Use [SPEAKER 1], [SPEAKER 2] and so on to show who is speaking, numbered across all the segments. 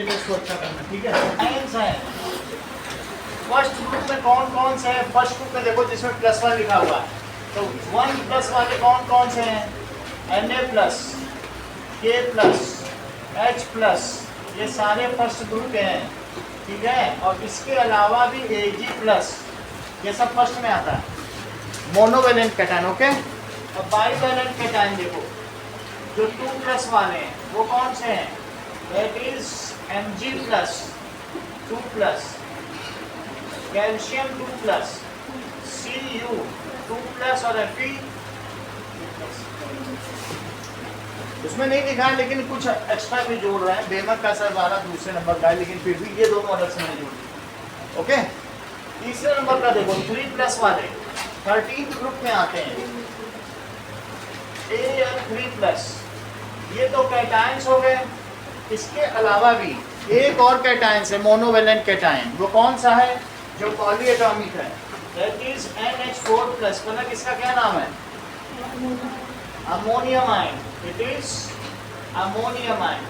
[SPEAKER 1] समझे तो इसको अच्छा करना, ठीक है। साइंस है फर्स्ट ग्रुप में कौन कौन से हैं? फर्स्ट ग्रुप में देखो जिसमें +1 लिखा हुआ है, तो 1+ वाले कौन कौन से हैं? Na+, K+, H+, ये सारे फर्स्ट ग्रुप के हैं, ठीक है। और इसके अलावा भी Ag+, ये सब फर्स्ट में आता है, मोनोवेलेंट कैटायन, ओके। अब बाईवेलेंट कैटायन देखो, जो 2+ वाले हैं वो कौन से हैं? That is Mg+, 2+, calcium 2+, Cu 2+ और Fe उसमें नहीं दिखा है, लेकिन कुछ एक्स्ट्रा भी जोड़ रहे हैं। बेमक का असर वाला दूसरे नंबर का है, लेकिन फिर भी ये दोनों अलग से नहीं जोड़ दिए, ओके। तीसरे नंबर का देखो 3+ वाले 13th ग्रुप में आते हैं, Al3+, ये तो कैटायंस हो गए। इसके अलावा भी एक और कैटायंस है मोनोवेलेंट कैटायन, वो कौन सा है? जो पॉलीएटॉमिक है, दैट इज NH4+। मतलब इसका क्या नाम है? Ammonium ion, it is ammonium ion.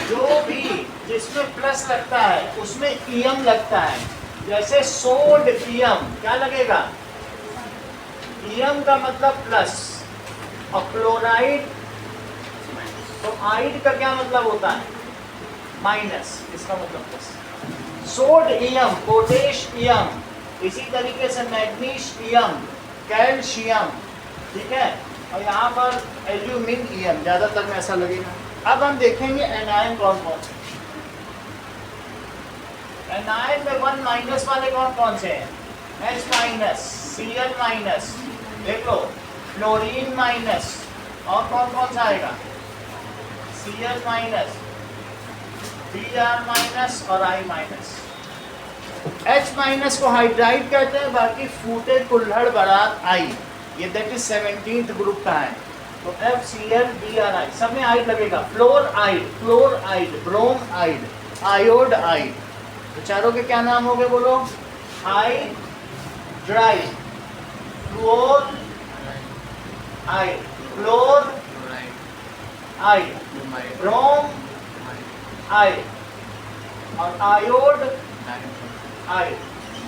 [SPEAKER 1] जो भी जिसमें प्लस लगता है उसमें ईएम लगता है, जैसे सोडियम क्या लगेगा? ईएम का मतलब प्लस, और क्लोराइड, तो आइड का क्या मतलब होता है? माइनस, इसका मतलब प्लस। सोडियम, पोटेशियम, इसी तरीके से मैग्नीशियम, कैल्शियम, ठीक है। और यहाँ पर एल्यूमिनियम, ज्यादातर में ऐसा लगेगा। अब हम देखेंगे एनायन कौन कौन से। एनायन में 1- वाले कौन कौन से हैं? H-, Cl-, देख लो, फ्लोरीन-, और कौन कौन सा आएगा? Cl-, Br- और I-। H- को हाइड्राइड कहते हैं, बाकी फूटे कुल्हड़ बारात आई, ये दैट इज 17th ग्रुप का है। तो FCl Bri सब में आइड लगेगा। फ्लोराइड, क्लोराइड, ब्रोमाइड, आयोडाइड, तो चारों के क्या नाम हो गए बोलो? हाइड्राइड, फ्लोराइड, क्लोराइड, ब्रोमाइड और आयोड आइड।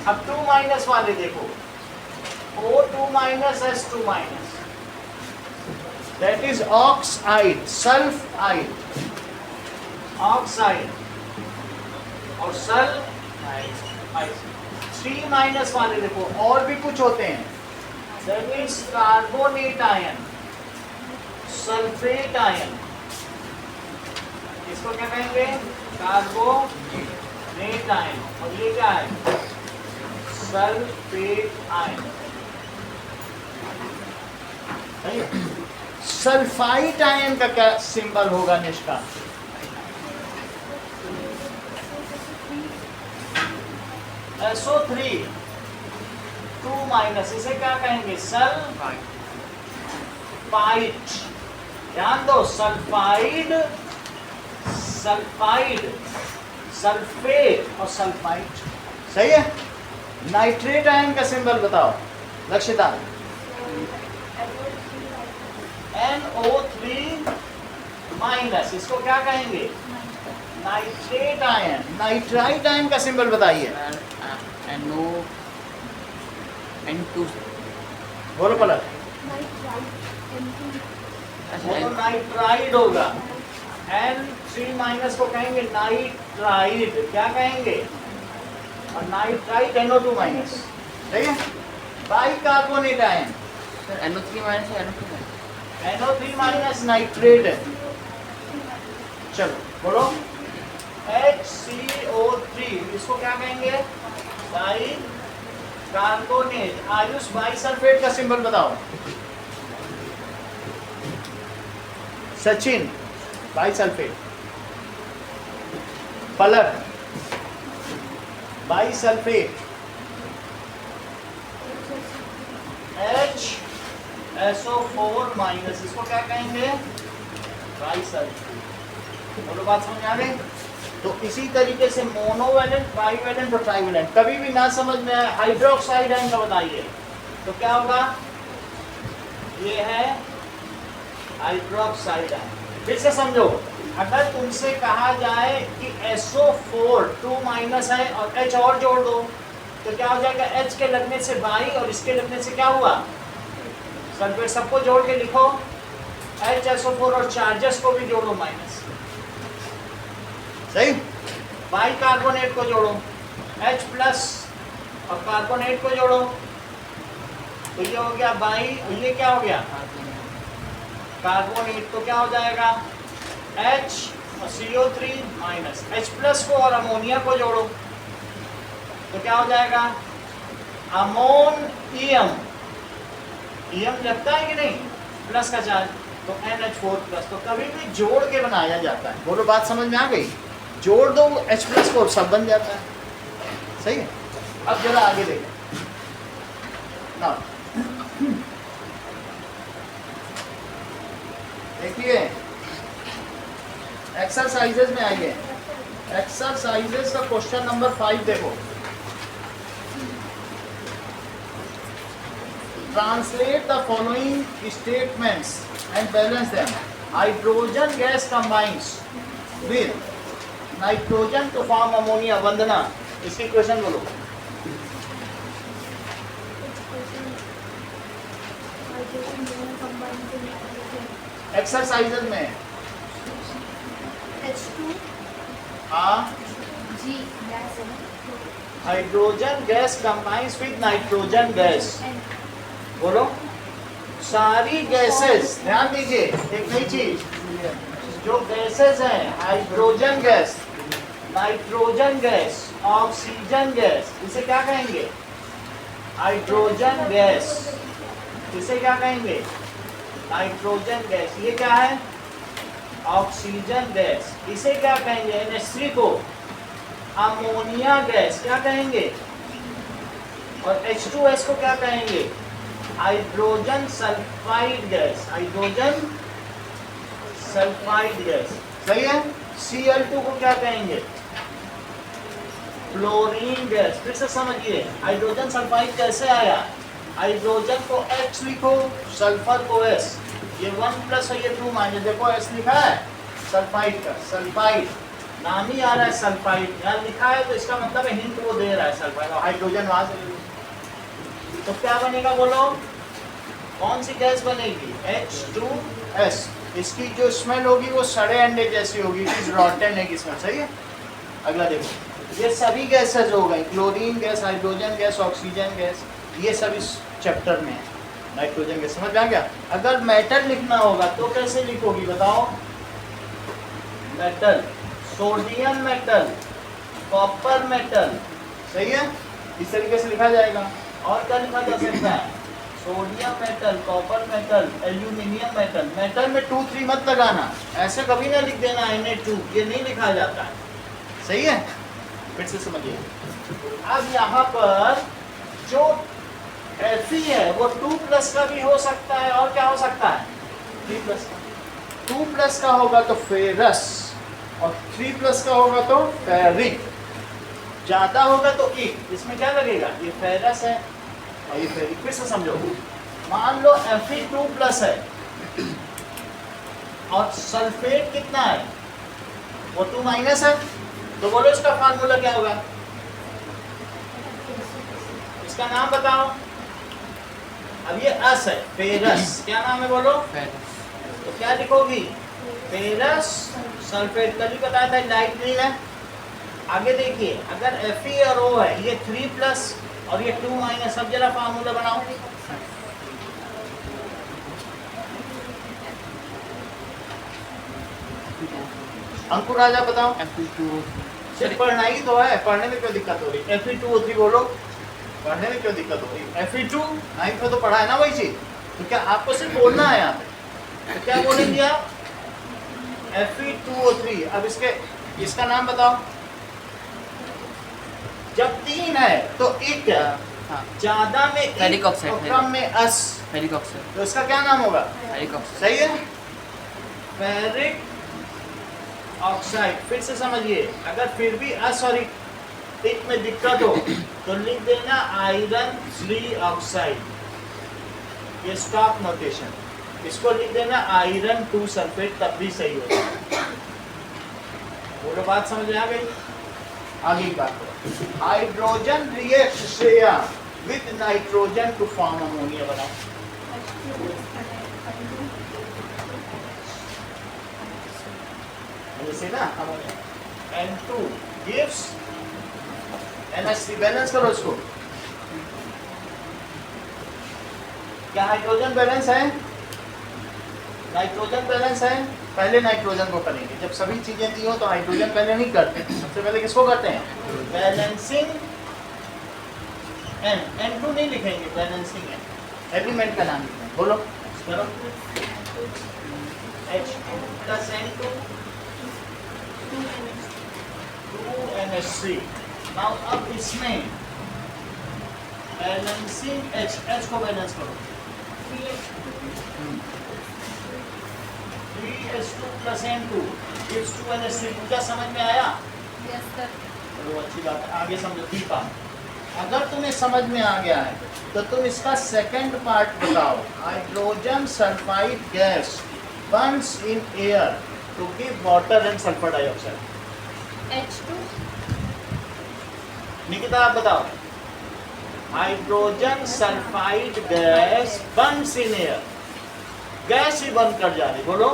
[SPEAKER 1] अब 2- वाले देखो, O2- S2-, that is oxide, sulphide, oxide और सल्फाइड। 3- वाले देखो, और भी कुछ होते हैं, that is carbonate ion, sulphate ion, इसको क्या कहेंगे? Carbonate ion. और ये क्या है? Sulphate ion. सल्फाइड आयन का क्या सिंबल होगा निष्का? SO3, 2-, इसे क्या कहेंगे? सल्फाइड। ध्यान दो, सल्फाइड, सल्फाइड, सल्फेट और सल्फाइड, सही है। नाइट्रेट आयन का सिंबल बताओ लक्षिता। NO3-, इसको क्या कहेंगे? Nitrate ion. नाइट्राइट आयन का सिंबल बताइए।
[SPEAKER 2] N2
[SPEAKER 1] बोलो पलक। वो नाइट्राइड होगा। N3- को कहेंगे नाइट्राइड, क्या कहेंगे? और नाइट्राइट NO2-, सही है। बाइकार्बोनेट आयन,
[SPEAKER 2] NO3- है
[SPEAKER 1] NO3- नाइट्रेट है। चलो बोलो, HCO3, इसको क्या कहेंगे? बाइकार्बोनेट। आयुष, बाइसल्फेट का सिंबल बताओ। सचिन, बाइसल्फेट। पलक, बाइसल्फेट। HSO4-, इसको क्या कहेंगे? बाइसल्फेट। बोलो, बात समझ आ गई? तो इसी तरीके से मोनोवेलेंट, बाइवेलेंट और ट्राइवेलेंट। कभी भी ना समझ में आए हाइड्रोक्साइड आयन का बताइए, तो क्या होगा? ये है हाइड्रोक्साइड आयन। फिर से समझो, अगर तुमसे कहा जाए कि SO4 2 माइनस है और H और जोड़ दो, तो क्या हो जाएगा? H के लगने से बाई और इसके लगने से क्या हुआ? सल्फेट। सबको जोड़ के लिखो, HSO4 और चार्जेस को भी जोड़ो माइनस, सही। बाई कार्बोनेट को जोड़ो, H प्लस और कार्बोनेट को जोड़ो, तो ये हो गया बाई, और ये क्या हो गया? कार्बोनेट। तो क्या हो जाएगा? H और CO3 माइनस, H प्लस को और अमोनिया को जोड़ो, तो क्या हो जाएगा? अमोनियम। ईएम लगता है कि नहीं? प्लस का चार्ज, तो NH4 प्लस। तो कभी भी जोड़ के बनाया जाता है। बोलो, बात समझ में आ गई? जोड़ दो H प्लस को, सब बन जाता है, सही है। अब जरा आगे देखें ना, देखिए एक्सरसाइजेज में आइए। एक्सरसाइजेज का क्वेश्चन नंबर 5 देखो। Translate the following statements and balance them. Hydrogen gas combines with nitrogen to form ammonia. वंदना, इसकी क्वेश्चन बोलो। एक्सरसाइजेज में
[SPEAKER 3] H2
[SPEAKER 1] हाँ,
[SPEAKER 3] G gas
[SPEAKER 1] hydrogen gas combines with nitrogen gas.
[SPEAKER 3] and
[SPEAKER 1] बोलो, सारी गैसेस, ध्यान दीजिए एक नई चीज, जो गैसेस हैं, hydrogen gas, nitrogen gas, oxygen gas, इसे क्या कहेंगे? Hydrogen gas. इसे क्या कहेंगे? Nitrogen gas. ये क्या है? Oxygen gas. इसे क्या कहेंगे? NH3 को अमोनिया गैस क्या कहेंगे? और H2S को क्या कहेंगे? Hydrogen sulphide gas. Hydrogen sulphide gas, सही है। Cl2 को क्या कहेंगे? Fluorine gas. फिर से समझिए, हाइड्रोजन सल्फाइड कैसे आया? हाइड्रोजन को H लिखो, सल्फर को S। ये 1 प्लस और ये 2 माइनस, देखो S लिखा है सल्फाइड का, सल्फाइड नाम ही आ रहा है सल्फाइड, यहाँ लिखा है तो इसका मतलब है हिंट वो दे रहा है सल्फाइड, और हाइड्रोजन वहां से ले लो। तो क्या बनेगा बोलो? कौन सी गैस बनेगी? H2S। इसकी जो स्मेल होगी वो सड़े अंडे जैसी होगी, इट रॉटन है की स्मेल, सही है। अगला देखो, ये सभी गैसेज हो गई, chlorine gas, hydrogen gas, oxygen gas, ये सब इस चैप्टर में है। नाइट्रोजन गैस समझ में आ गया। अगर मेटल लिखना होगा तो कैसे लिखोगी बताओ? Metal, sodium metal, copper metal, सही है। इस तरीके से लिखा जाएगा। और क्या लिखा जा सकता है? Sodium metal, copper metal, aluminium metal. Metal में 2 3 मत लगाना, ऐसे कभी ना लिख देना Na2, ये नहीं लिखा जाता है, सही है। फिर से समझिए, अब यहाँ पर जो Fe है वो 2 प्लस का भी हो सकता है, और क्या हो सकता है? 3 प्लस का। 2 प्लस का होगा तो फेरस, और 3 प्लस का होगा तो फेरिक। ज्यादा होगा तो एक, इसमें क्या लगेगा? ये फेरस है और ये फेरिक। फिर से समझो, मान लो Fe2 प्लस है और सल्फेट कितना है? वो 2 माइनस है, तो बोलो इसका फार्मूला क्या होगा? इसका नाम बताओ। अब ये अस है, फेरस, क्या नाम है बोलो? तो क्या लिखोगी? Ferrous sulphate. कल भी बताया था लाइट नहीं है। आगे देखिए, अगर Fe और O है, ये 3 प्लस और ये 2 माइनस, सब जरा फार्मूला बनाओ। अंकुर राजा बताओ। सिर्फ पढ़ना ही तो है, पढ़ने में क्यों दिक्कत हो रही? Fe2O3 बोलो, पढ़ने में क्यों दिक्कत हो रही? Fe2 9th में तो पढ़ा है ना वही चीज, तो क्या आपको सिर्फ बोलना है यहाँ पे? तो क्या बोलेंगे आप? Fe2O3। अब इसका नाम बताओ। जब 3 है तो एक ज्यादा में एक और कम में अस, तो इसका क्या नाम होगा? सही है, फेरिक ऑक्साइड। फिर से समझिए, अगर फिर भी अस और एक में दिक्कत हो तो लिख देना आयरन 3 ऑक्साइड, ये स्टॉक नोटेशन। इसको लिख देना आयरन 2 सल्फेट, तब भी सही होगा। बोलो बात समझ में आ गई? आगे की बात करो। Hydrogen reacts with nitrogen to form ammonia बनाओ। जैसे ना ammonia N2 gives NH3, balance करो इसको। क्या हाइड्रोजन बैलेंस है? नाइट्रोजन बैलेंस है। पहले नाइट्रोजन को करेंगे, जब सभी चीजें दी हो तो हाइड्रोजन पहले नहीं करते, सबसे पहले किसको करते हैं? बैलेंसिंग N, N2 नहीं लिखेंगे, बैलेंसिंग N, एलिमेंट का नाम लिखेंगे। बोलो करो। H2 plus N2 2NH3। Now अब इसमें बैलेंसिंग H को बैलेंस करो। 3H2 plus N2 gives 2NH3। क्या समझ में आया?
[SPEAKER 3] Yes sir.
[SPEAKER 1] चलो अच्छी बात है, आगे समझो। दीपा, अगर तुम्हें समझ में आ गया है तो तुम इसका सेकंड पार्ट बताओ। Hydrogen sulphide gas burns in air to give water and sulphur dioxide.
[SPEAKER 3] H2.
[SPEAKER 1] Nikita आप बताओ। Hydrogen sulphide gas burns in air, gas ही बंद कर जा रही। बोलो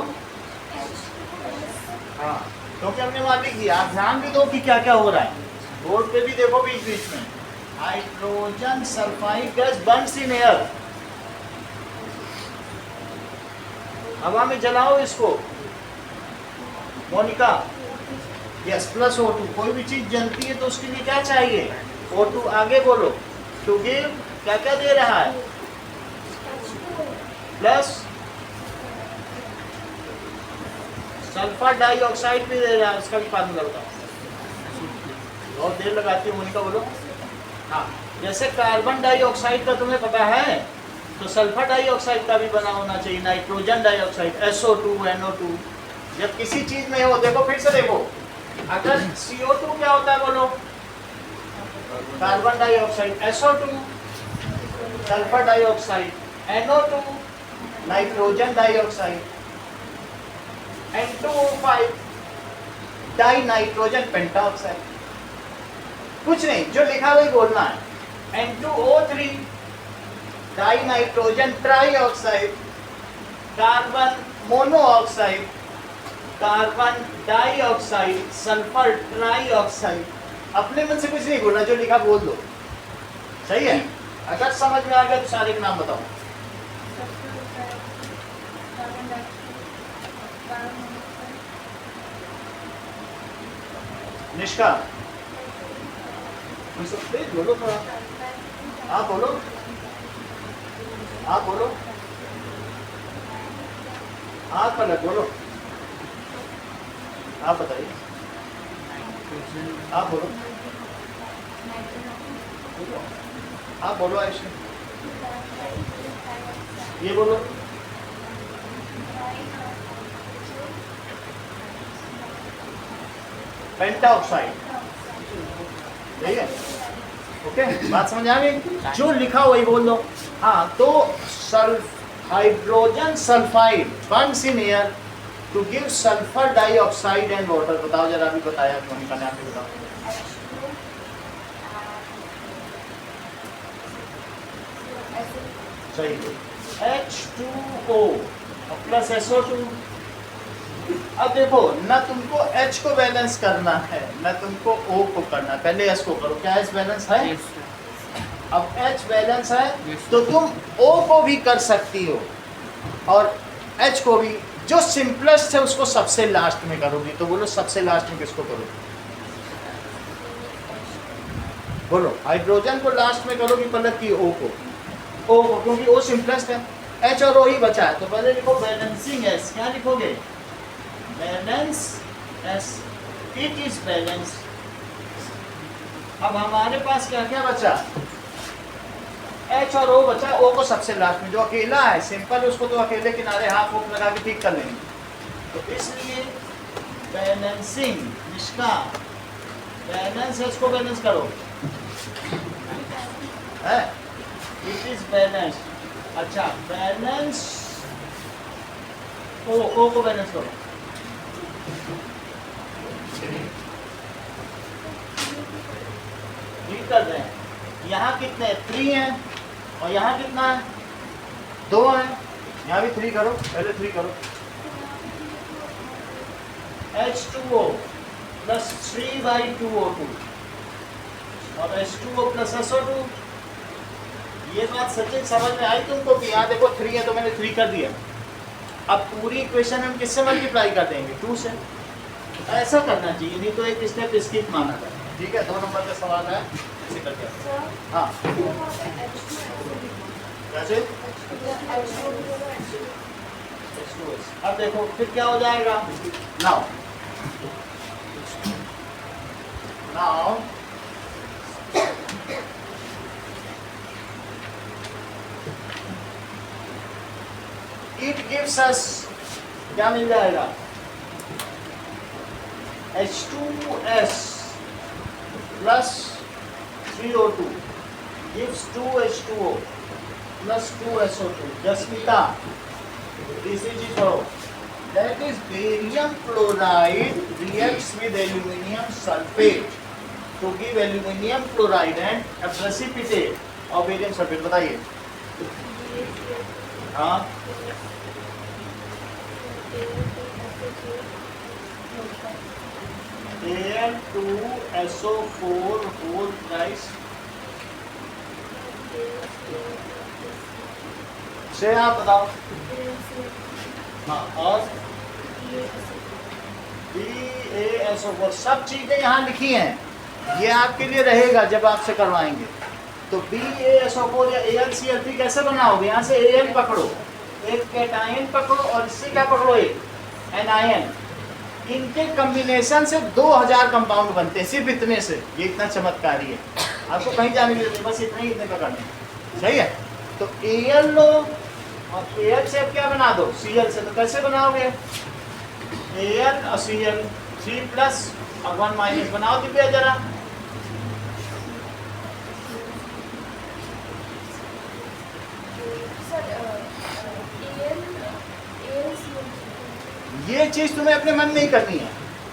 [SPEAKER 1] हाँ, क्योंकि हमने वहां लिख दिया। आप ध्यान भी दो कि क्या क्या हो रहा है, बोर्ड पे भी देखो बीच बीच में। Hydrogen sulphide gas burns in air, हवा में जलाओ इसको। Monika, yes, plus O2। कोई भी चीज जलती है तो उसके लिए क्या चाहिए? O2। आगे बोलो। टू गिव क्या क्या दे रहा है? प्लस सल्फर डाइऑक्साइड भी दे रहा है, उसका भी फार्मूला बताओ। बहुत देर लगाती है मोनिका, बोलो। हाँ, जैसे कार्बन डाइऑक्साइड का तुम्हें पता है तो सल्फर डाइऑक्साइड का भी बना होना चाहिए, नाइट्रोजन डाइऑक्साइड SO2 NO2। जब किसी चीज में हो, देखो फिर से देखो, अगर CO2 क्या होता है? बोलो carbon dioxide, SO2 sulphur dioxide, NO2 nitrogen dioxide, N2O5 die nitrogen pentoxide. कुछ नहीं, जो लिखा वही बोलना है। N2O3 die nitrogen trioxide, carbon monoxide, carbon dioxide, sulphur trioxide. अपने मन से कुछ नहीं बोलना, जो लिखा बोल दो। सही है? अगर समझ में आ गया तो सारे के नाम बताओ। निष्का, प्लीज बोलो थोड़ा। आप बोलो, आप बोलो, आप अलग बोलो। आप बताइए, आप बोलो, आप बोलो। आयशा, ये बोलो। पेंटाऑक्साइड, ठीक है? ओके, बात समझ आ गई? जो लिखा वही बोल दो। हाँ, तो hydrogen sulphide burns in air to give sulphur dioxide and water. बताओ जरा, अभी बताया मोनिका ने, आप भी बताओ। सही है, H2O प्लस SO2। अब देखो, न तुमको H को बैलेंस करना है न तुमको O को करना है, पहले S को करो। क्या S बैलेंस है?
[SPEAKER 2] Yes, sir.
[SPEAKER 1] अब H बैलेंस है
[SPEAKER 2] Yes.
[SPEAKER 1] तो तुम O को भी कर सकती हो और H को भी। जो सिंपलेस्ट है उसको सबसे लास्ट में करोगी। तो बोलो सबसे लास्ट में किसको करोगे? बोलो, हाइड्रोजन को लास्ट में करोगी पलट की O को, क्योंकि O सिंपलेस्ट है। H और O ही बचा है, तो पहले लिखो बैलेंसिंग S। क्या लिखोगे? Balance S, it is balance. अब हमारे पास क्या क्या बचा? H और O बचा। O को सबसे लास्ट में, जो अकेला है सिंपल, उसको तो अकेले किनारे हाफ हुक लगा के ठीक कर लेंगे। तो इसलिए बैलेंसिंग, इसका बैलेंस है, इसको बैलेंस करो है, इट इज बैलेंस। अच्छा, बैलेंस ओ को बैलेंस करो। रीड कर रहे हैं। यहाँ कितने 3 हैं और यहाँ कितना है 2 है। यहाँ भी 3 करो, पहले 3 करो। H2O प्लस 3/2O2 और H2O प्लस SO2। ये बात सचिन समझ में आई तुमको कि यहाँ देखो 3 है तो मैंने 3 कर दिया। अब पूरी इक्वेशन हम किससे मल्टीप्लाई कर देंगे 2 से। ऐसा करना चाहिए, नहीं तो एक स्टेप स्किप माना था। ठीक है, 2 नंबर का सवाल है, इसे करके हाँ कैसे। अब देखो फिर क्या हो जाएगा। नाउ it gives us क्या मिल जाएगा H2S plus 3O2 gives 2H2O plus 2SO2. Jasmita, this is it. That is barium chloride reacts with aluminium sulfate to give aluminium chloride and a precipitate of barium sulfate. बताइए। हाँ Al2SO4 whole thrice से आप बताओ। हाँ और BaSO4 सब चीजें यहाँ लिखी हैं, ये आपके लिए रहेगा जब आपसे करवाएंगे। तो BaSO4 या AlCl3 कैसे बनाओगे। यहाँ से Al पकड़ो, एक कैटायन पकड़ो और इससे क्या पकड़ो एक एनायन। इनके कॉम्बिनेशन से 2000 कंपाउंड बनते हैं सिर्फ इतने से। ये इतना चमत्कारी है, आपको कहीं जाने की जरूरत नहीं, बस इतने पकड़ने। सही है, तो Al लो और Al से अब क्या बना दो Cl से। तो कैसे बनाओगे Al और Cl 3 प्लस और 1 माइनस बनाओ दिव्या जरा। ये चीज तुम्हें अपने मन में ही करनी है।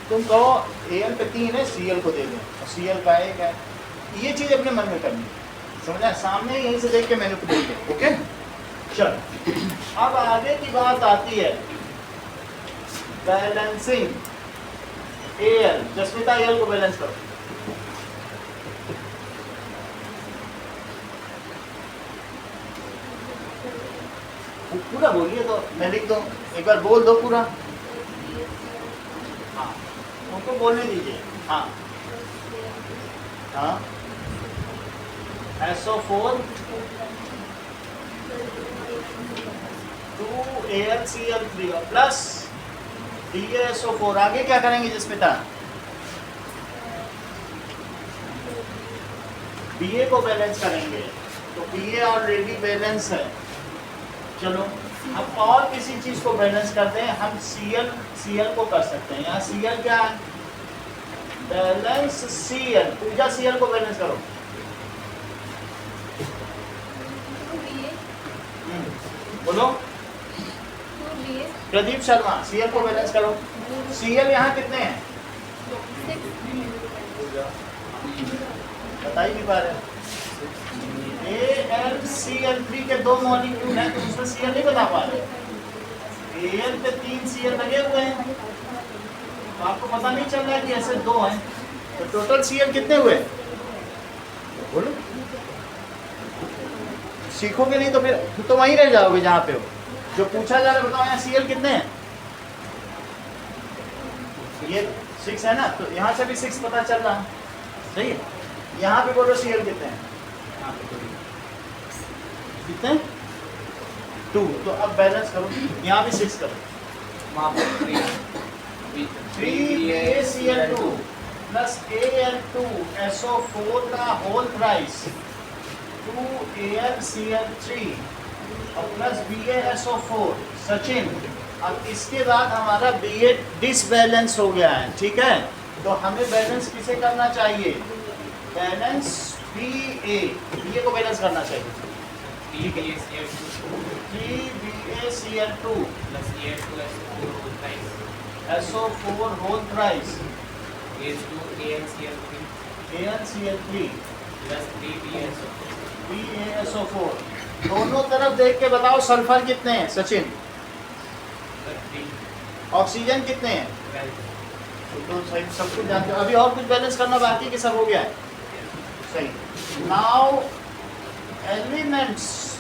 [SPEAKER 1] तुम कहो Al पे 3 है Cl को दे दो और Cl का 1 है, ये चीज अपने मन में करनी है। समझा, सामने यहीं से देख के मैनिपुलेट करो। ओके चल, अब आगे की बात आती है बैलेंसिंग Al। जस्मिता Al को बैलेंस करो। पूरा बोलिए तो मैं लिख दो, एक बार बोल दो पूरा। हाँ उनको बोलने दीजिए। हाँ हाँ SO4 2AlCl3 प्लस BaSO4। आगे क्या करेंगे जसमिता। Ba को बैलेंस करेंगे, तो Ba ऑलरेडी बैलेंस है। चलो अब और किसी चीज को बैलेंस करते हैं हम। Cl को कर सकते हैं। यहाँ Cl क्या है बैलेंस Cl। पूजा Cl को बैलेंस करो। बोलो प्रदीप शर्मा Cl को बैलेंस करो। Cl यहाँ कितने हैं बता ही नहीं पा रहे। AlCl3 के 2 मॉलिक्यूल हैं तो उसमें Cl नहीं बता पा रहे। Al पे 3 Cl लगे हुए हैं तो आपको पता नहीं चल रहा है कि ऐसे 2 हैं। तो टोटल Cl कितने हुए बोलो। सीखोगे नहीं तो फिर तो वहीं रह जाओगे जहाँ पे हो। जो पूछा जा रहा है बताओ यहाँ Cl कितने हैं। ये 6 है ना, तो यहाँ से भी 6 पता चल रहा है। सही है, यहाँ पे बोलो Cl कितने हैं। कितने 2। तो अब बैलेंस करो, यहाँ भी 6 करो। 3BaCl2 प्लस Al2SO4 का होल थ्राइस 2AlCl3 और प्लस BaSO4। सचिन, अब इसके बाद हमारा Ba डिसबैलेंस हो गया है। ठीक है, तो हमें बैलेंस किसे करना चाहिए बैलेंस Ba को बैलेंस करना चाहिए। 3BaCl2 CaCl2
[SPEAKER 4] plus Al2SO4 whole thrice
[SPEAKER 1] SO4 whole thrice
[SPEAKER 4] H2AnCl3
[SPEAKER 1] AnCl3
[SPEAKER 4] plus 3PaSO4
[SPEAKER 1] PaSO4। दोनों तरफ देख के बताओ सल्फर कितने हैं सचिन,
[SPEAKER 4] plus 3
[SPEAKER 1] ऑक्सीजन कितने हैं?
[SPEAKER 4] 12
[SPEAKER 1] तो सही सब कुछ जानते हो। अभी और कुछ बैलेंस करना बाकी कि सब हो गया है? सही। Now elements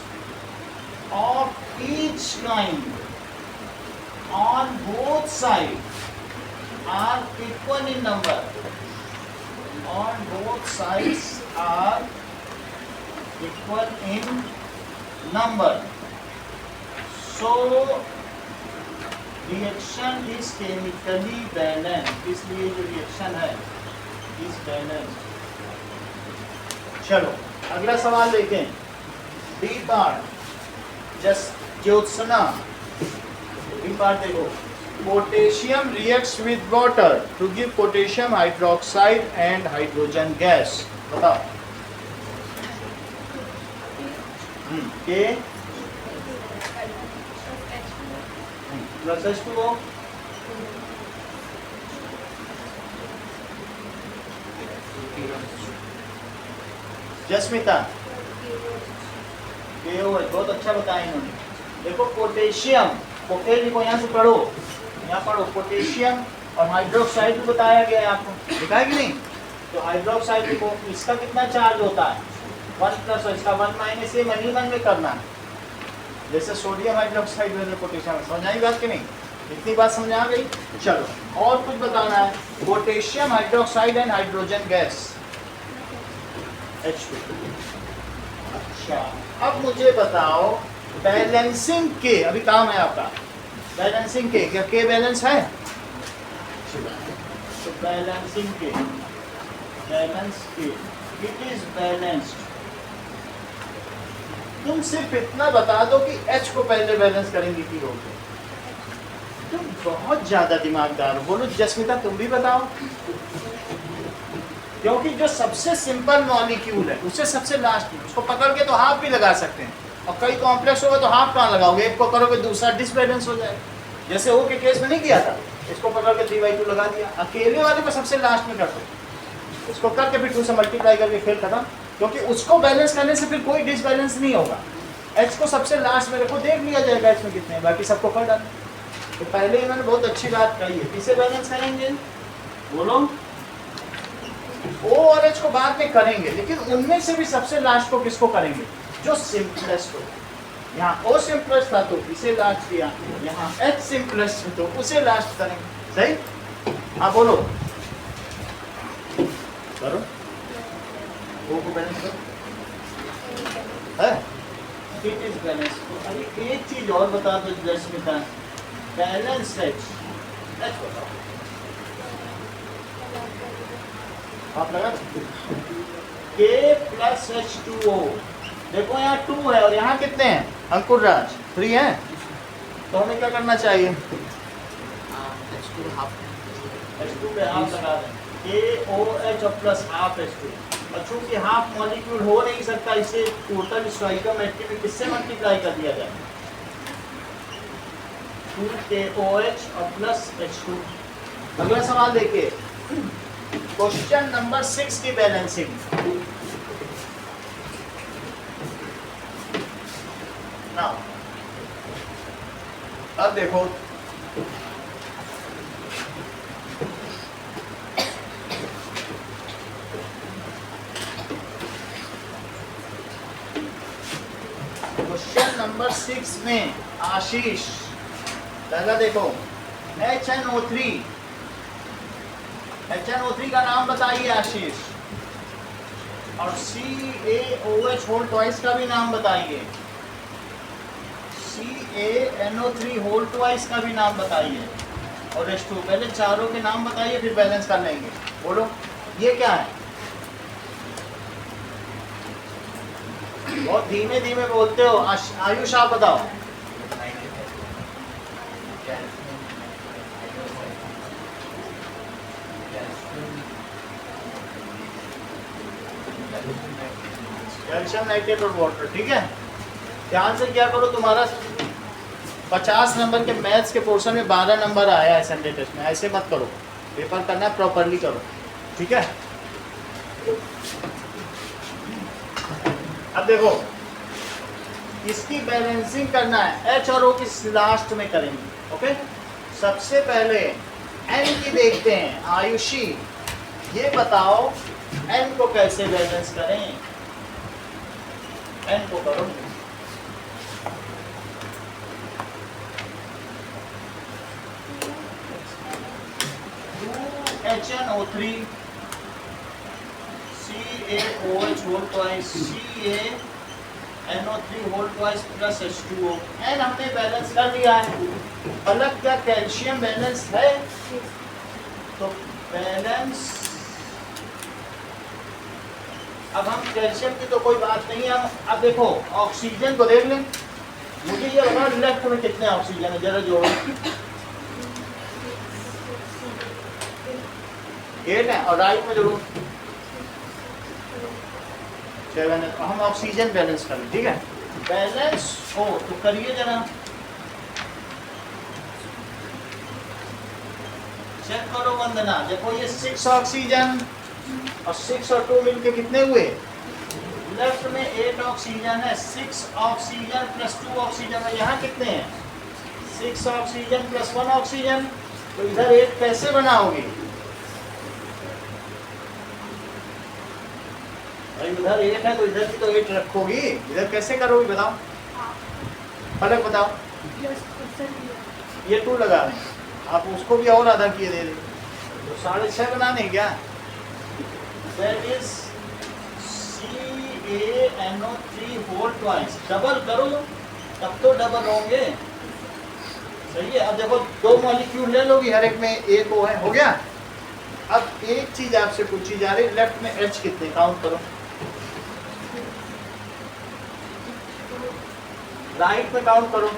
[SPEAKER 1] of each kind on both side are equal in number, on both sides are equal in number, so reaction is chemically balanced, इसलिए जो रिएक्शन है इज बैलेंस्ड। चलो अगला सवाल देखें। B part, just Jyotsna, B part देखो। Potassium reacts with water to give potassium hydroxide and hydrogen gas. बताओ। K plus H2O Jasmita KOH बहुत अच्छा बताया इन्होंने। देखो पोटेशियम को लिखो, यहाँ से पढ़ो, यहाँ पढ़ो। पोटेशियम और हाइड्रोक्साइड भी बताया गया है आपको, लिखा है कि नहीं? तो हाइड्रोक्साइड लिखो, इसका कितना चार्ज होता है 1 प्लस, और इसका 1 माइनस, ये मन ही मन में करना है। जैसे सोडियम हाइड्रोक्साइड में पोटेशियम, समझ आई बात कि नहीं? इतनी बात समझ आ गई? चलो और कुछ बताना है। Potassium hydroxide and hydrogen gas H2। अच्छा अब मुझे बताओ बैलेंसिंग के, अभी काम है आपका बैलेंसिंग के, क्या के बैलेंस है? तो बैलेंसिंग के, बैलेंस के, इट इज बैलेंस्ड। तुम सिर्फ इतना बता दो कि H को पहले बैलेंस करेंगे की होगी। तुम बहुत ज्यादा दिमागदार हो। बोलो जस्मिता तुम भी बताओ, क्योंकि जो सबसे सिंपल मॉलिक्यूल है उससे सबसे लास्ट में, उसको पकड़ के तो हाफ भी लगा सकते हैं, और कई कॉम्प्लेक्स होगा तो हाफ कहाँ लगाओगे, एक को करोगे दूसरा डिसबैलेंस हो जाएगा। जैसे O के केस में नहीं किया था, इसको पकड़ के 3/2 लगा दिया, अकेले वाले को सबसे लास्ट में कर दो, इसको करके फिर 2 से मल्टीप्लाई करके खेल खत्म, क्योंकि उसको बैलेंस करने से फिर कोई डिसबैलेंस नहीं होगा। H को सबसे लास्ट में रखो, देख लिया जाएगा H में कितने हैं, बाकी सबको कर डालो। तो पहले इन्होंने बहुत अच्छी बात कही है, किसे बैलेंस करेंगे बोलो? O और H को बाद में करेंगे, लेकिन उनमें से भी सबसे लास्ट को किसको करेंगे? जो सिंपलेस्ट हो। यहाँ O सिंपलेस्ट था तो इसे लास्ट किया, यहाँ H सिंपलेस्ट है तो उसे लास्ट करेंगे। सही? हाँ बोलो, करो O को बैलेंस करो है, इट इज बैलेंस। अरे एक चीज और बता दो जस्मिता, बैलेंस H बताओ आप लगा K प्लस H2O। देखो यहाँ 2 है और यहाँ कितने हैं अंकुर राज? 3 हैं। तो हमें क्या करना चाहिए?
[SPEAKER 2] H2 हाफ
[SPEAKER 1] H2 पे हाफ लगा दें, KOH और प्लस हाफ H2। और चूंकि हाफ मॉलिक्यूल हो नहीं सकता, इसे टोटल स्टोइकियोमेट्री में किससे मल्टीप्लाई कर दिया जाए? 2KOH और प्लस H2। अगला सवाल देखिए, क्वेश्चन नंबर 6 की बैलेंसिंग। नाउ अब देखो, क्वेश्चन नंबर 6 में आशीष, पहला देखो HNO3 का नाम बताइए आशीष, और CaOH होल ट्वाइस का भी नाम बताइए, CaNO3 होल ट्वाइस का भी नाम बताइए, और H2। पहले चारों के नाम बताइए फिर बैलेंस कर लेंगे। बोलो ये क्या है? बहुत धीमे धीमे बोलते हो। आयुष आप बताओ। कैल्शियम नाइट्रेट और वाटर, ठीक है। ध्यान से क्या करो, तुम्हारा 50 नंबर के मैथ्स के पोर्शन में 12 नंबर आया है संडे टेस्ट में, ऐसे मत करो, पेपर करना प्रॉपरली करो, ठीक है। अब देखो इसकी बैलेंसिंग करना है, एच और ओ की लास्ट में करेंगे, ओके। सबसे पहले एन की देखते हैं। आयुषी ये बताओ एन को कैसे बैलेंस करें, एन को करो। HNO3 CaOH whole twice CaNO3 whole twice plus H2O। एन हमने बैलेंस कर दिया है। अलग क्या कैल्शियम बैलेंस है, तो बैलेंस अब हम कैल्शियम की तो कोई बात नहीं है। अब देखो ऑक्सीजन को देख लें, मुझे ये बताओ लेफ्ट में कितने ऑक्सीजन है, जरा जोड़ो। 8 है और राइट में जोड़ो 7 है। हम ऑक्सीजन बैलेंस करें, ठीक है। बैलेंस हो तो करिए जरा, चेक करो वंदना। देखो ये 6 ऑक्सीजन और 6 और 2 मिलके कितने हुए, लेफ्ट में 8 ऑक्सीजन है, 6 ऑक्सीजन प्लस 2 ऑक्सीजन है। यहाँ कितने हैं, 6 ऑक्सीजन प्लस 1 ऑक्सीजन। तो इधर 8 कैसे बनाओगे भाई, उधर 8 है तो इधर भी तो 8 रखोगी, इधर कैसे करोगी बताओ, फर्क बताओ। ये 2 लगा रहे हैं, आप उसको भी और आधा किए दे रहे, तो 6.5 बनाने क्या। That is CaNO3 whole twice, double करो तब तो डबल होंगे, सही है। अब देखो 2 मॉलिक्यूल ले लोगी, हर एक में एक O है, हो गया। अब एक चीज आपसे पूछी जा रही, लेफ्ट में H कितने, काउंट करो। राइट में काउंट करो।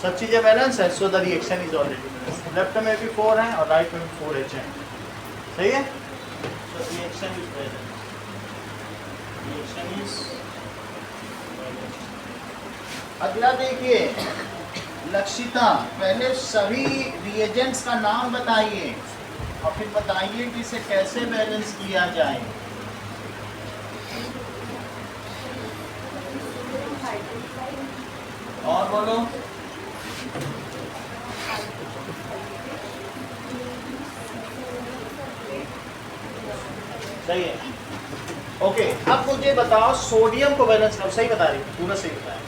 [SPEAKER 1] सब चीजें बैलेंस है, so the reaction is already balance. Left में भी 4 है और राइट में भी 4H है, सही है। So reaction is balanced. Reaction is balanced. अगला देखिए लक्षिता, पहले सभी रिएजेंट्स का नाम बताइए और फिर बताइए कि इसे कैसे बैलेंस किया जाए। और बोलो। सही है, ओके। अब मुझे बताओ सोडियम को बैलेंस करो, सही बता रही हूँ, पूरा सही बताया।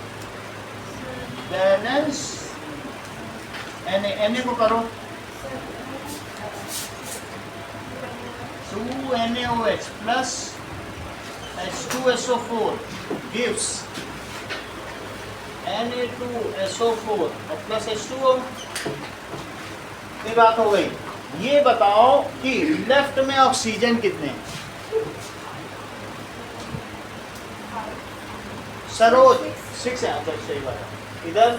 [SPEAKER 1] बैलेंस Na को करो, 2NaOH plus H2SO4 gives Na2SO4 और प्लस H2O। ये बात हो गई। ये बताओ कि लेफ्ट में ऑक्सीजन कितने हैं, सरोज 6 है, अच्छा सही बात है। इधर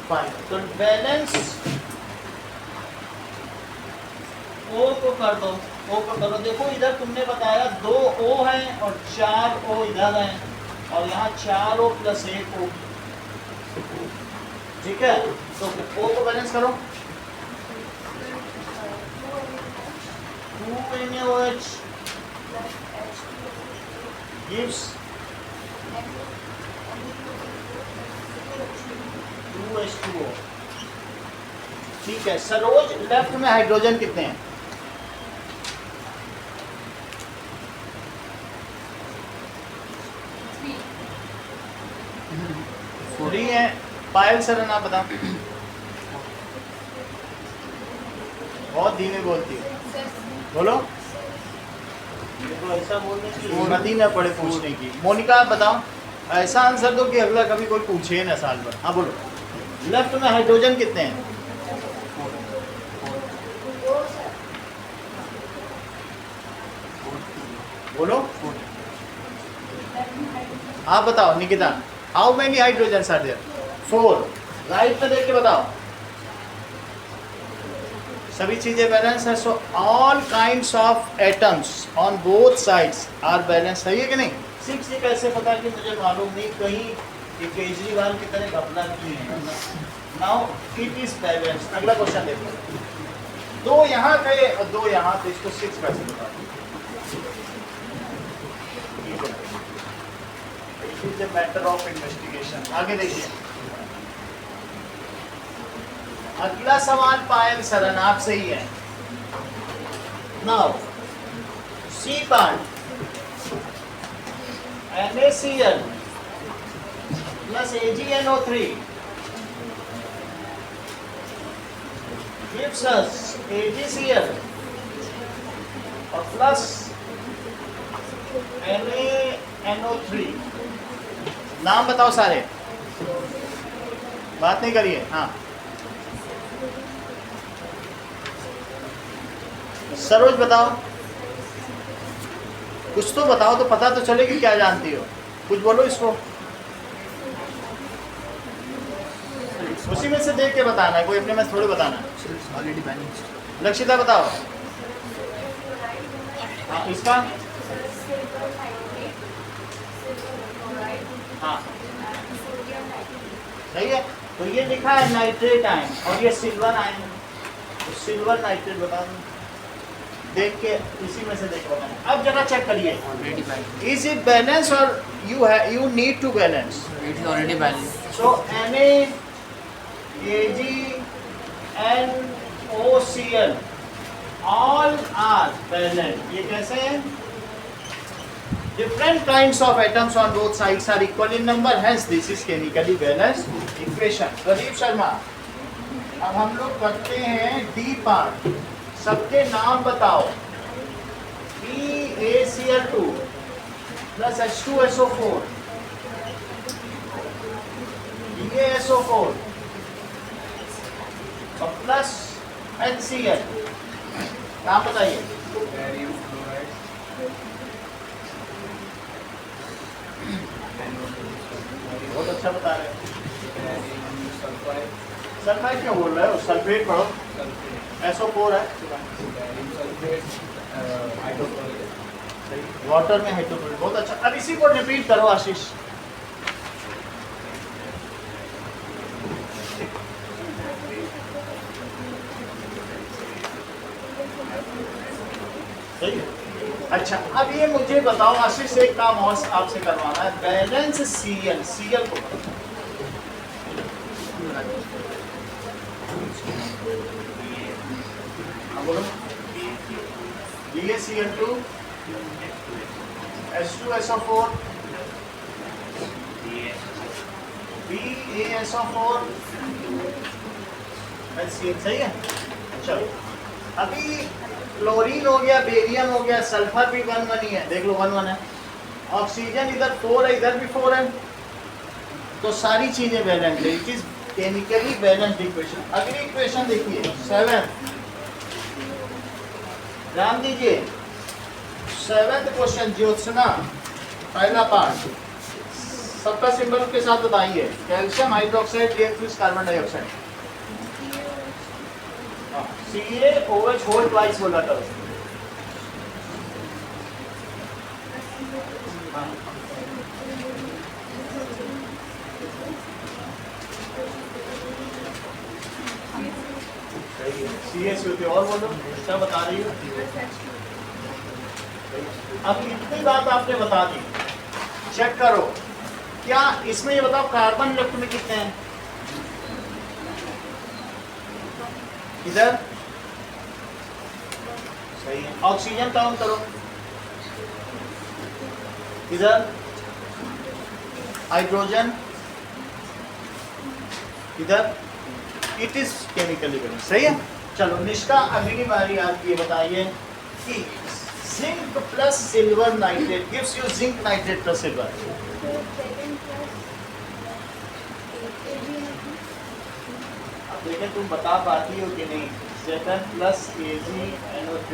[SPEAKER 1] 5, तो बैलेंस O को कर दो, O को करो। देखो इधर तुमने बताया 2 O हैं और 4 O इधर हैं और यहाँ 4 O प्लस 1 O, ठीक है। तो O को बैलेंस करो, 2NaOH gives 2H2O, ठीक है। सरोज लेफ्ट में हाइड्रोजन कितने हैं, 3 है। पायल सर नाम बताओ, बहुत धीमे बोलती हो, बोलो। देखो ऐसा बोलने की हिम्मत ही ना पड़े पूछने की। मोनिका आप बताओ, ऐसा आंसर दो कि अगला कभी कोई पूछे ना साल भर। हाँ बोलो, लेफ्ट में हाइड्रोजन कितने हैं, बोलो। आप बताओ Nikita, how many hydrogen are there, 4। Right में देख के बताओ, सभी चीजें बैलेंस है। So all kinds of atoms on both sides are balance, सही है कि नहीं। 6 ये कैसे पता कि मुझे मालूम नहीं, कहीं ये केजरीवाल की तरह घपला नहीं है। Now it is balance. अगला क्वेश्चन देखो, 2 यहाँ गए और 2 यहाँ, तो इसको 6 कैसे बता दो? It is a matter of investigation. आगे देखिए, अगला सवाल पायल सरन आपसे ही है। Now C part NaCl plus AgNO3 gives us AgCl और plus NaNO3। नाम बताओ सारे, बात नहीं करिए। हाँ सरोज बताओ, कुछ तो बताओ, तो पता तो चले कि क्या जानती हो। कुछ बोलो इसको, उसी में से देख के बताना है, कोई अपने में थोड़ी बताना है।
[SPEAKER 2] Already balanced.
[SPEAKER 1] लक्षिता बताओ। हाँ इसका, हाँ सही है। तो ये लिखा है नाइट्रेट आयन और ये सिल्वर आयन, तो सिल्वर नाइट्रेट बता दो, देख के इसी में से देख बताना। अब जरा चेक करिए,
[SPEAKER 2] already balanced.
[SPEAKER 1] Is it balance or you need to balance?
[SPEAKER 2] It is already balanced.
[SPEAKER 1] So NaAgNOCl all are balanced। ये कैसे है? Different kinds of atoms on both sides are equal in number, hence this is chemically balanced equation। Pradeep Sharma, अब हम लोग करते हैं D part. सबके नाम बताओ। BaCl2 plus H2SO4, BaSO4 और प्लस HCl। नाम बताइए।
[SPEAKER 4] Barium chloride,
[SPEAKER 1] बहुत अच्छा बता रहे हैं।
[SPEAKER 4] barium sulfide,
[SPEAKER 1] सल्फाइड क्यों बोल रहे हो? सल्फेट पढ़ो।
[SPEAKER 4] sulfate,
[SPEAKER 1] SO4 है,
[SPEAKER 4] barium sulfate, hydrochloric।
[SPEAKER 1] वाटर में हाइड्रोक्लोराइड। बहुत अच्छा। अब इसी को रिपीट करो आशीष। सही है। अच्छा अब ये मुझे बताओ आशीष, एक काम और आपसे करवाना है, बैलेंस Cl, Cl को बताओ। हाँ बोलो। BaCl2 H2SO4 BaSO4 HCl। सही है। चलो अभी क्लोरीन हो गया, बेरियम हो गया, सल्फर भी 1 1 ही है, देख लो 1 1 है। ऑक्सीजन इधर 4 है, इधर भी 4 है, तो सारी चीजें बैलेंस है। It is chemically balanced equation. अगली इक्वेशन देखिए 7, ध्यान दीजिए। 7th क्वेश्चन ज्योत्सना, पहला पार्ट। सबका सिंबल के साथ बताइए। Calcium hydroxide react carbon dioxide. CaOH whole twice बोला करो। CaCO3 और बोलो, क्या बता रही हो? अब इतनी बात आपने बता दी, चेक करो। क्या इसमें ये बताओ कार्बन लेफ्ट में कितने हैं? इधर सही है। ऑक्सीजन काउंट करो, इधर हाइड्रोजन, इधर। It is chemically balance. सही है। चलो निष्ठा, अगली बारी आप ये बताइए कि zinc plus silver nitrate gives you zinc nitrate plus silver. अब देखें तुम बता पाती हो कि नहीं। Zn plus AgNO3।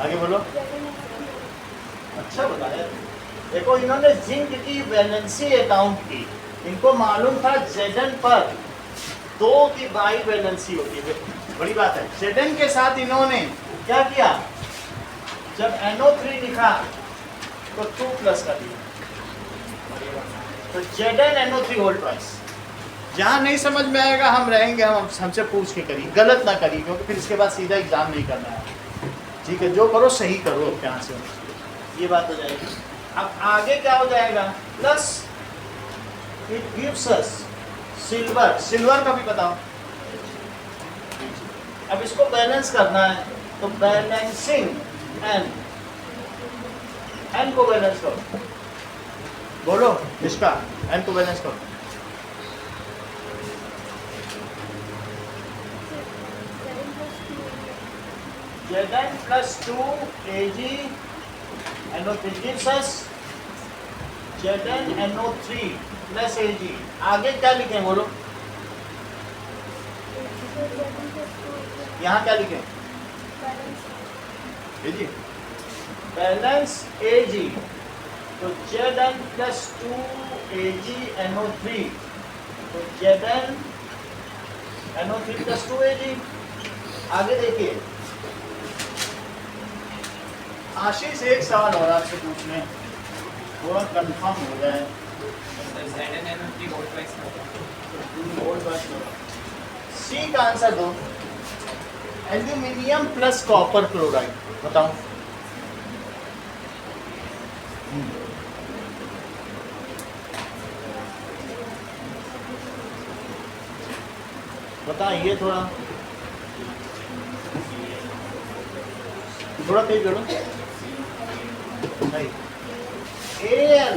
[SPEAKER 1] आगे बोलो। अच्छा बताया। देखो इन्होंने जिंक की वैलेंसी अकाउंट की। इनको मालूम था Zn पर 2 की बाई वैलेंसी होती है। बड़ी बात है। Zn के साथ इन्होंने क्या किया, जब NO3 लिखा तो 2 प्लस कर दिया। तो ZnNO3 होल ट्वाइस। जहाँ नहीं समझ में आएगा हम रहेंगे, हम हमसे पूछ के करिए, गलत ना करिए, क्योंकि फिर इसके बाद सीधा एग्जाम नहीं करना है। ठीक है, जो करो सही करो, यहाँ से ये बात हो जाएगी। अब आगे क्या हो जाएगा, plus it gives us silver. Silver का भी बताओ। अब इसको बैलेंस करना है, तो बैलेंसिंग एन को बैलेंस करो। बोलो इसका एन को बैलेंस करो। Zn plus 2 Ag NO3 gives us Zn NO3 plus Ag। आगे क्या लिखें बोलो, यहाँ क्या लिखें, Ag बैलेंस Ag, तो Zn plus 2 Ag NO3, तो Zn NO3 plus 2 Ag। आगे देखिए, आशीष एक सवाल और आपसे पूछने, थोड़ा कंफर्म हो जाए। सी का आंसर दो, एल्यूमिनियम प्लस कॉपर क्लोराइड, बताओ। बताइए, थोड़ा तेज करो। Al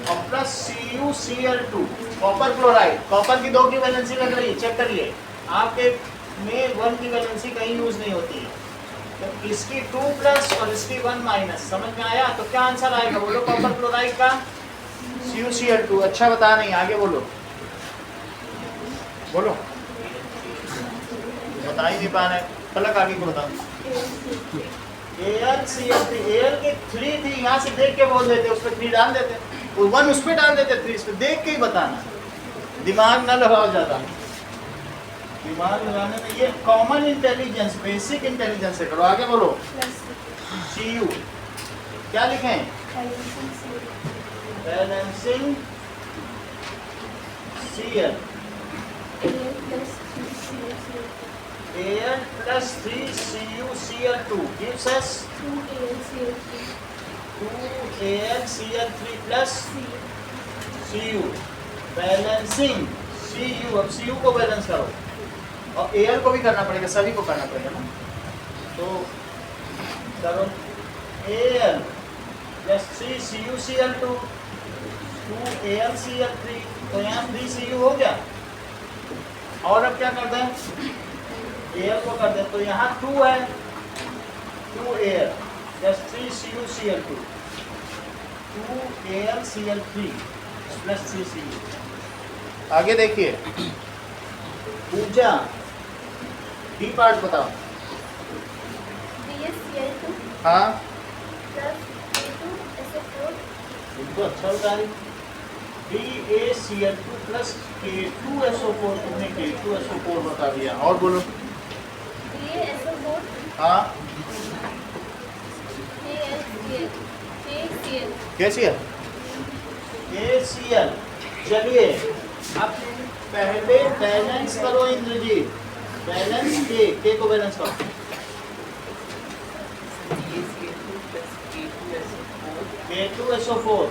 [SPEAKER 1] और plus CuCl2 copper chloride. Copper की 2 की वैलेंसी लग रही है, चेक करिए। आपके में 1 की वैलेंसी कहीं यूज नहीं होती है, तो इसकी 2 प्लस और इसकी 1 माइनस। समझ में आया? तो क्या आंसर आएगा बोलो, कॉपर क्लोराइड का CuCl2। अच्छा बता नहीं, आगे बोलो, बोलो। बता ही नहीं पा रहे, पलक आगे को बताओ। AlCl3, Al की 3 थी, यहाँ से देख के बोल देते, उस पर 3 डाल देते, 1 उस पर डाल देते, 3 इस पर, देख के ही बताना। दिमाग न लगाओ ज़्यादा, दिमाग लगाने में ये कॉमन इंटेलिजेंस, बेसिक इंटेलिजेंस से करो। आगे बोलो, Cu क्या लिखें, balancing Cl Al plus 3 CuCl2 gives us 2AlCl3 plus Cu balancing Cu। अब Cu को बैलेंस करो और Al को भी करना पड़ेगा, सभी को करना पड़ेगा ना। तो करो Al plus 3 CuCl2 2AlCl3, तो यहाँ 3Cu हो गया। और अब क्या करते हैं, Al को कर दे, तो यहाँ 2 है, 2Al plus 3 CuCl2 2AlCl3 plus 3Cu। आगे देखिए, पूजा डी पार्ट बताओ। हाँ इनको अच्छा बता रही। BaCl2 plus K2SO4, तुमने K2SO4 बता दिया। और बोलो। हाँ KCl, KCl। चलिए अब पहले बैलेंस करो इंद्रजीत, बैलेंस के को बैलेंस करो। K2SO4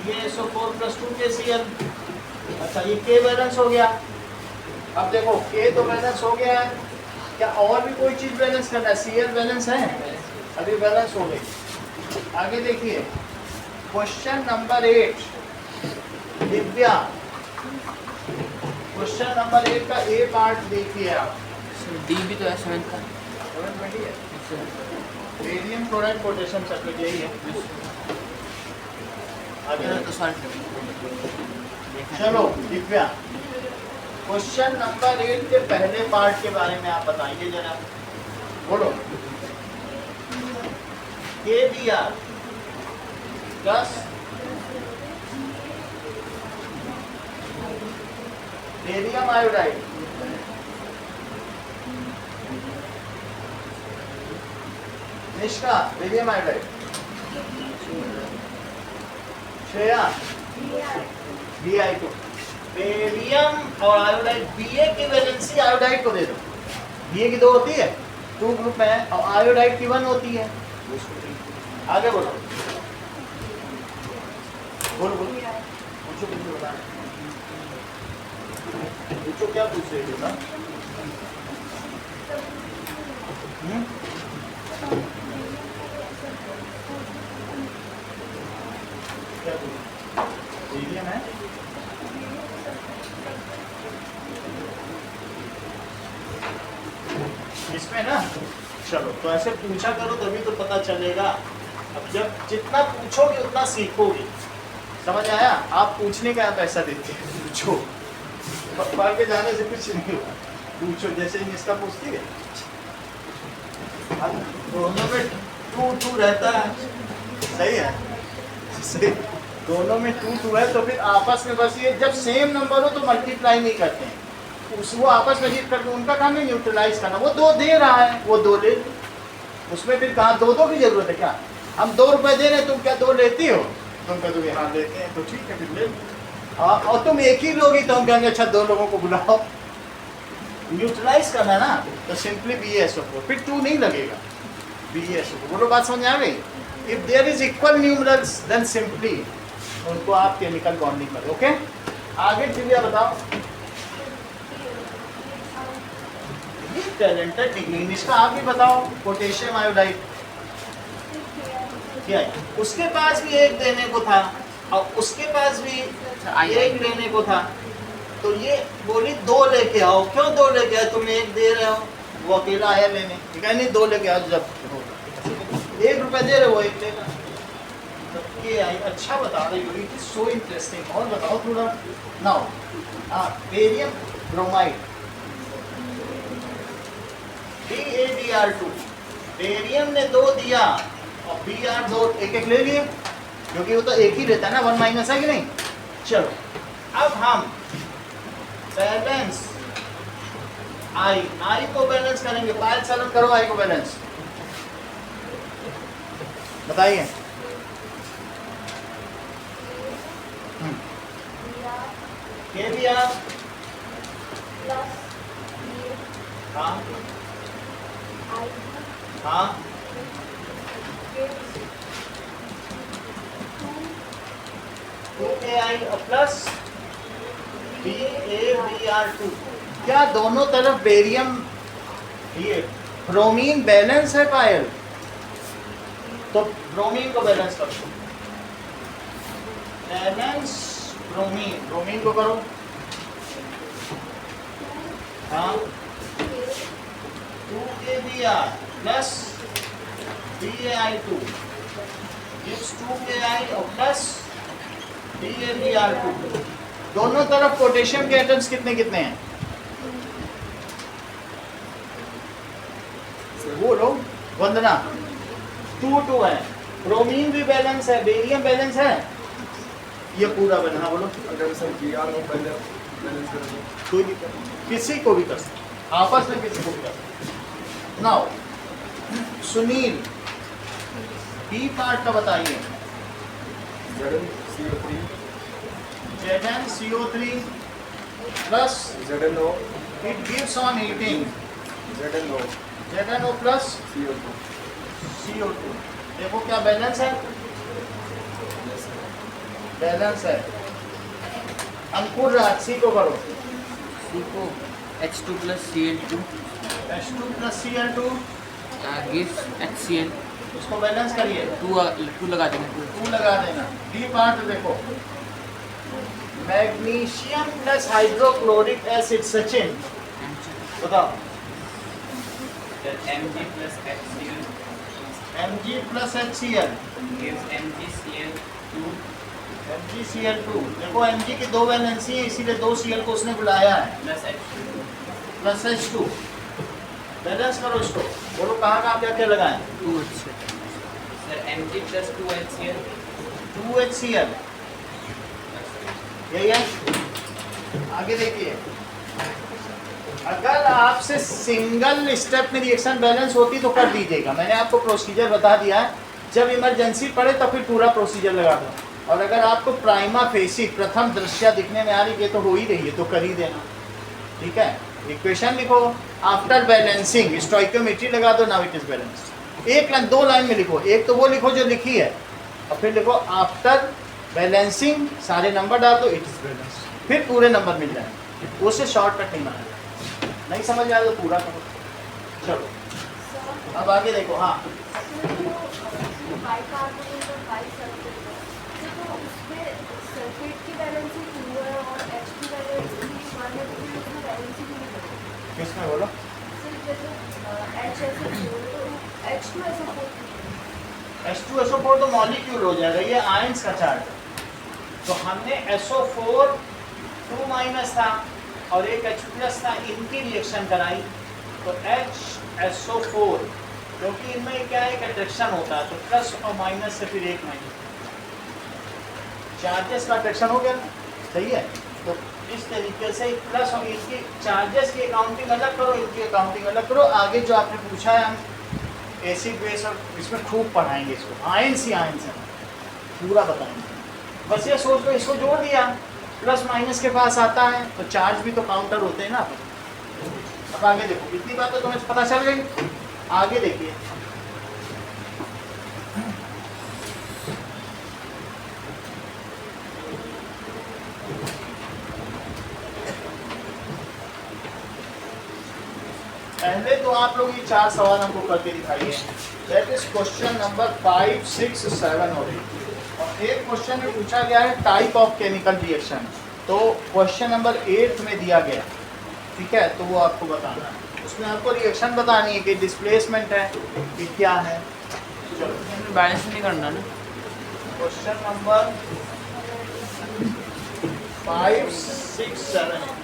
[SPEAKER 1] BaSO4 plus 2KCl। अच्छा ये K बैलेंस हो गया। अब देखो K तो बैलेंस हो गया है, क्या और भी कोई चीज बैलेंस करना है? Cl बैलेंस है, अभी बैलेंस हो गई। आगे देखिए, question number 8 Divya, question number 8 का ए पार्ट देखिए आप।
[SPEAKER 2] डी भी तो है 7 का,
[SPEAKER 1] बेरियम क्लोराइड पोटेशियम सल्फेट, यही है। आगे
[SPEAKER 2] तो सॉल्ट
[SPEAKER 1] चलो दिव्या, क्वेश्चन नंबर 8 के पहले पार्ट के बारे में आप बताइए जरा, बोलो। KBr plus barium iodide Nishka barium iodide, Shreya Bi2, barium और आयोडाइड, Ba की वैलेंसी आयोडाइड को दे दो। Ba की 2 होती है, 2 ग्रुप में है, और आयोडाइड की 1 होती है। आगे बोलो, बोलो बोलो, पूछो कुछ बता, पूछो क्या पूछ रहे थे ना? क्या पूछा? बेरियम है, इसमें ना, चलो तो ऐसे पूछा करो तभी तो पता चलेगा। अब जब जितना पूछोगे उतना सीखोगे, समझ आया? आप पूछने का पैसा देते हैं, पूछो, पढ़ के जाने से कुछ नहीं होगा, पूछो। जैसे इसका पूछती है, दोनों में 2 रहता है, सही है, सही, दोनों में 2 है, तो फिर आपस में बस ये जब सेम नंबर हो तो मल्टीप्लाई नहीं करते हैं, वो आपस में जीत करके उनका काम है न्यूट्रलाइज करना। वो 2 दे रहा है, वो 2 ले, उसमें फिर कहाँ 2 की जरूरत है क्या? हम 2 रुपए दे रहे हैं, तुम क्या 2 लेती हो? तुम क्या तुम यहाँ लेते हैं तो ठीक है, फिर ले। और तुम एक ही लोगी तो हम कहेंगे अच्छा 2 लोगों को बुलाओ। न्यूट्रलाइज करना है ना, तो सिंपली BSO4, फिर 2 नहीं लगेगा, BSO4। बोलो, बात समझ आ गई? If there is equal numerals then simply उनको आप केमिकल बॉन्डिंग करो। ओके, आगे चलिए बताओ। टैलेंटेड डिग्री, इसका आप भी बताओ। पोटेशियम आयोडाइड क्या है? उसके पास भी 1 देने को था और उसके पास भी 1 लेने को था, तो ये बोली 2 लेके आओ। क्यों 2 लेके आओ? तुम 1 दे रहे हो, वो अकेला आया लेने, नहीं 2 लेके आओ, जब 1 रुपए दे रहे हो वो 1 लेगा। तो ये आई अच्छा बता रही हो, इट इज सो इंटरेस्टिंग। और बताओ थोड़ा। Now barium bromide, BaBr2, barium ने 2 दिया और Br 2 एक ले लिए, क्योंकि वो तो एक ही लेता है ना, 1 माइनस है कि नहीं। चलो अब हम बैलेंस I को बैलेंस करेंगे। पायल चलन करो I को बैलेंस, बताइए। KBr, हाँ हाँ, 2Ai प्लस BaBr2। क्या दोनों तरफ बेरियम, ये ब्रोमीन बैलेंस है पायल? तो ब्रोमीन को बैलेंस करो, बैलेंस ब्रोमीन को करो। हाँ, 2KBr plus Ba2 gives 2Ki और प्लस BaBr2। दोनों तरफ पोटेशियम के एटम्स कितने कितने हैं? बोलो वंदना। 2 है। ब्रोमीन भी बैलेंस है, बेरियम बैलेंस है, ये पूरा बना। बोलो
[SPEAKER 4] अगर सर Br को बैलेंस करेंगे,
[SPEAKER 1] कोई दिक्कत नहीं, किसी को भी कर सकते, आपस में किसी को भी कर सकते। नाउ सुनील, बी पार्ट का बताइए। ZnCO3 plus
[SPEAKER 4] ZnO,
[SPEAKER 1] it gives on heating ZnO plus CO2। देखो क्या बैलेंस है, बैलेंस है। अंकुर राज, सी को करो।
[SPEAKER 2] C को H2 plus Cl2
[SPEAKER 1] H2 plus Cl2
[SPEAKER 2] gives HCl,
[SPEAKER 1] उसको बैलेंस करिए,
[SPEAKER 2] 2 लगा देंगे।
[SPEAKER 1] 2 लगा देना। डी पार्ट देखो, magnesium plus hydrochloric acid. Sachin बताओ।
[SPEAKER 5] Mg plus HCl
[SPEAKER 1] Mg plus HCl
[SPEAKER 5] gives MgCl2
[SPEAKER 1] MgCl2। देखो Mg की 2 वैलेंसी है, इसीलिए 2 Cl को उसने बुलाया है,
[SPEAKER 5] plus H2
[SPEAKER 1] plus H2। Balance करो इसको, बोलो कहाँ कहाँ क्या क्या लगाएं।
[SPEAKER 2] 2 HCl,
[SPEAKER 5] sir Mg plus 2 HCl
[SPEAKER 1] 2 HCl, यही है। आगे देखिए, अगर आपसे सिंगल स्टेप में रिएक्शन बैलेंस होती तो कर दीजिएगा, मैंने आपको प्रोसीजर बता दिया है। जब इमरजेंसी पड़े तो फिर पूरा प्रोसीजर लगा दो। और अगर आपको प्राइमा फेसी प्रथम दृश्य दिखने में आ रही है तो हो ही रही है तो कर ही देना, ठीक है। इक्वेशन लिखो, आफ्टर बैलेंसिंग स्टोइकियोमेट्री लगा दो, नाउ इट इज बैलेंस। एक लाइन 2 लाइन में लिखो, एक तो वो लिखो जो लिखी है और फिर लिखो आफ्टर बैलेंसिंग, सारे नंबर डाल दो, इट इज बैलेंस, फिर पूरे नंबर मिल जाएंगे। उससे शॉर्टकट नहीं मारेगा। नहीं समझ आया तो पूरा करो। चलो अब आगे देखो। हाँ किसमें बोलो? H2SO4 तो मॉलिक्यूल हो जाएगा, ये आयंस का चार्ट है। तो हमने SO4 2- था और एक H+ था, इनकी रिएक्शन कराई तो HSO4, क्योंकि इनमें क्या है, एक अट्रैक्शन होता है तो प्लस और माइनस से फिर एक माइनस, चार्जेस का अट्रैक्शन हो गया, सही है। तो इस तरीके से प्लस और इनकी चार्जेस की अकाउंटिंग अलग करो, इनकी अकाउंटिंग अलग करो। आगे जो आपने पूछा है हम एसिड बेस और इसमें खूब पढ़ाएंगे इसको, आयंस ही आयंस है, पूरा बताएंगे। बस ये सोच लो, इसको जोड़ दिया, प्लस माइनस के पास आता है तो चार्ज भी तो काउंटर होते हैं ना। अब आगे देखो, इतनी बात तो तुम्हें पता चल गई। आगे देखिए, पहले तो आप लोग ये 4 सवाल हमको करके दिखाइए। दैट इज क्वेश्चन नंबर 5, 6, 7 और 8। और एक क्वेश्चन में पूछा गया है टाइप ऑफ केमिकल रिएक्शन, तो क्वेश्चन नंबर 8 में दिया गया, ठीक है। तो वो आपको बताना है, उसमें आपको रिएक्शन बतानी है कि डिस्प्लेसमेंट है कि क्या है। चलो
[SPEAKER 2] बैलेंस नहीं करना ना।
[SPEAKER 1] Question number 5, 6, 7।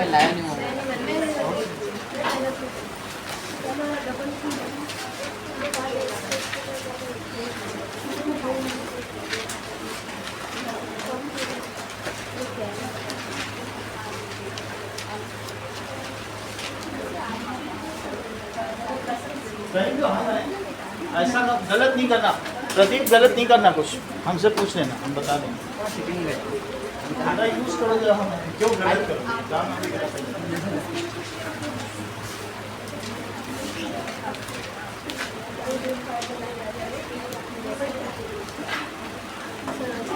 [SPEAKER 2] लाया नहीं होगा।
[SPEAKER 1] ऐसा ना, गलत नहीं करना प्रदीप, गलत नहीं करना, कुछ हमसे पूछ लेना, हम बता देंगे। खाना यूज करोगे, हम क्यों गलत करोगे, काम अभी गलत है।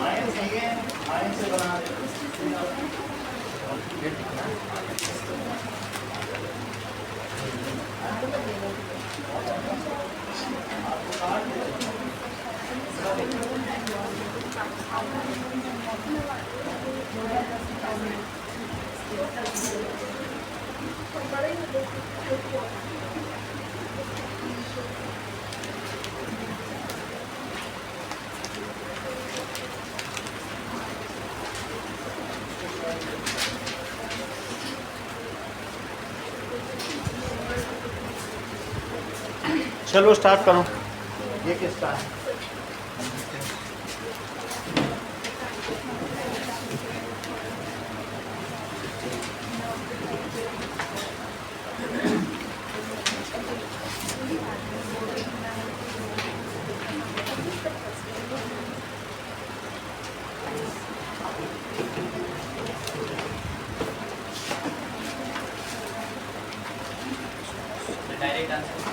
[SPEAKER 1] आयन चाहिए, आयन से बना दे। चलो स्टार्ट करो। ये किसका है?
[SPEAKER 5] Direct answer.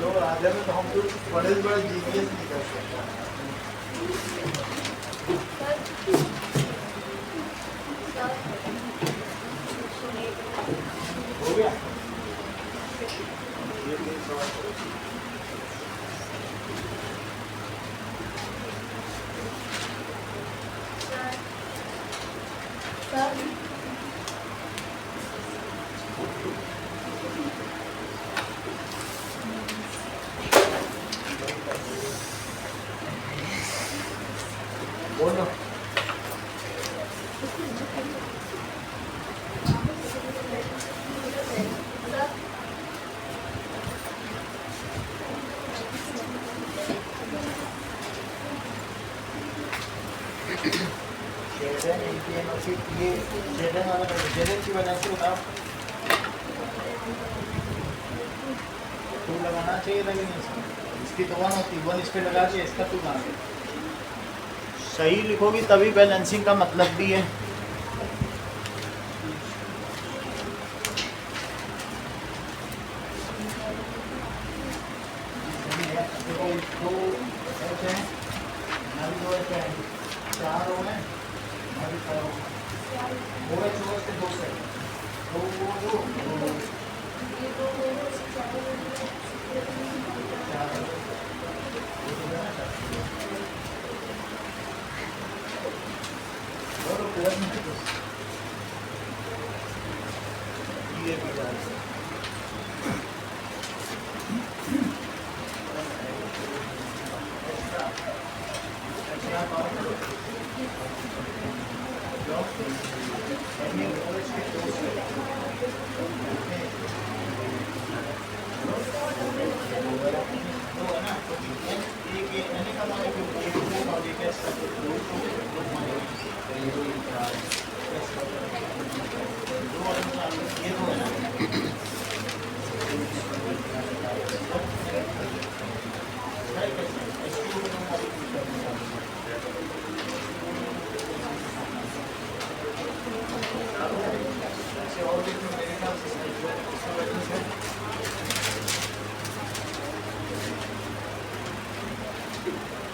[SPEAKER 1] लोग आधे में तो हम लोग बड़े बड़े जीनियस नहीं कर सकते। हो गया ये तीन सवाल करो। बोलो ये जेडन वाला जेडन की वजह से बताओ टू लगाना चाहिए था कि नहीं इसकी तो वन होती वन इस पे लगा के इसका टू मांगे सही लिखोगी तभी बैलेंसिंग का मतलब भी है। दो ऐसे हैं अभी दो ऐसे हैं चार हो गए अभी चार हो गए चौबीस के दो से दो ये भी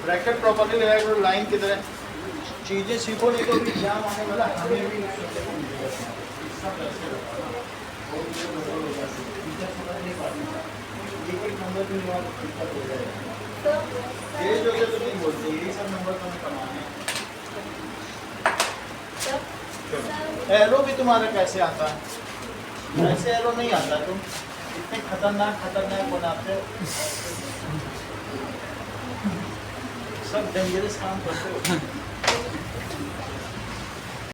[SPEAKER 1] ब्रैकेट प्रॉपर्ली लगाए तो लाइन की तरह चीजें सीखो नहीं तो एग्जाम आने वाला हमें भी सब ऐसे एक नंबर भी बहुत दिक्कत हो जाएगा ये जो तो नहीं बोलते यही सब नंबर तो कमाने एरो भी तुम्हारा कैसे आता है ऐसे एरो नहीं आता तुम इतने खतरनाक बनाते हो सब डेंजरस काम करते हो